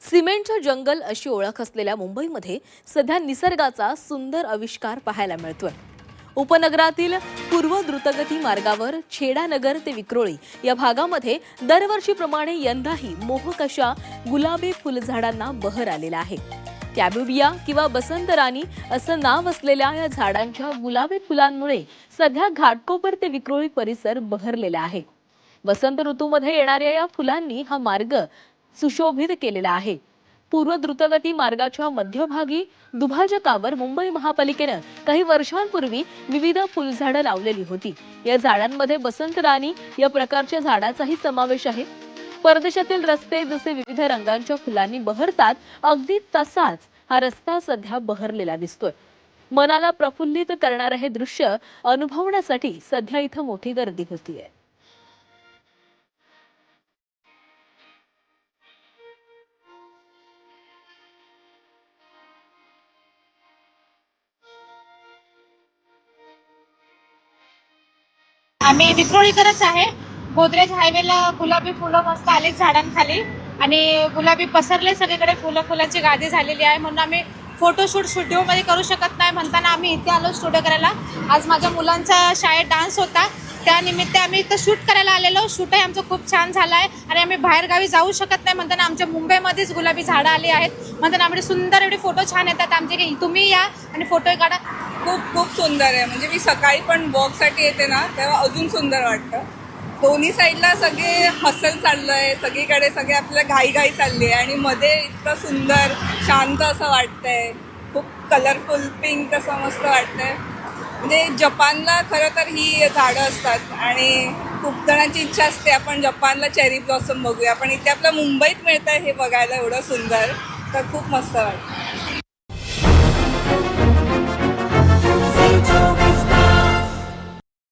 सिमेंटचं जंगल अशी ओळख असलेल्या मुंबईमध्ये सध्या निसर्गाचा सुंदर आविष्कार पाहायला मिळतोय। उपनगरातील पूर्व द्रुतगती मार्गावर छेडानगर ते विक्रोळी या भागामध्ये दरवर्षीप्रमाणे यंदाही मोहक अशा गुलाबी फुलझाडांना बहर आलेला आहे। कॅबुबिया किंवा बसंत राणी असं नाव असलेल्या या झाडांच्या गुलाबी फुलांमुळे सध्या घाटकोपर ते विक्रोळी परिसर बहरलेला आहे। वसंत ऋतूमध्ये येणाऱ्या या फुलांनी हा मार्ग सुशोभित केलेला आहे। पूर्व द्रुतगती मार्गाच्या मध्यभागी दुभाजकावर मुंबई महापालिकेने काही वर्षांपूर्वी विविध फुलझाडं लावलेली होती। या झाडांमध्ये बसंत राणी या प्रकारच्या झाडाचाही समावेश आहे। परदेशातील रस्ते जसे विविध रंगांच्या फुलांनी बहरतात, अगदी तसाच हा रस्ता सध्या बहरलेला दिसतोय। मनाला प्रफुल्लित करणारे हे दृश्य अनुभवण्यासाठी सध्या इथं मोठी गर्दी होतीये। आम्ही विक्रोळीकरच आहे। गोदरेज हायवेला गुलाबी फुलं मस्त आली झाडांखाली आणि गुलाबी पसरले सगळीकडे, फुलांची गादी झालेली आहे। म्हणून आम्ही फोटोशूट स्टुडिओमध्ये करू शकत नाही म्हणताना आम्ही इथे आलो स्टुडिओ करायला। आज माझ्या मुलांचा शाळेत डान्स होता, त्यानिमित्त आम्ही इथं शूट करायला आलेलो। शूटही आमचं खूप छान झालं आहे आणि आम्ही बाहेरगावी जाऊ शकत नाही म्हणताना आमच्या मुंबईमध्येच गुलाबी झाडं आली आहेत म्हणताना आम्ही सुंदर एवढे फोटो छान येतात आमचे की तुम्ही या आणि फोटो काढा। खूप खूप सुंदर आहे। म्हणजे मी सकाळी पण वॉकसाठी येते ना, तेव्हा अजून सुंदर वाटतं। दोन्ही साईडला सगळे हसल चाललंय, सगळीकडे सगळे आपल्याला घाई चालली आहे आणि मध्ये इतकं सुंदर शांत असं वाटतंय। खूप कलरफुल पिंक असं मस्त वाटतंय। म्हणजे जपानला खरं तर ही झाडं असतात आणि खूप जणांची इच्छा असते आपण जपानला चेरी ब्लॉसम बघूया, पण इथे आपल्या मुंबईत मिळतंय हे बघायला एवढं सुंदर, तर खूप मस्त वाटतं।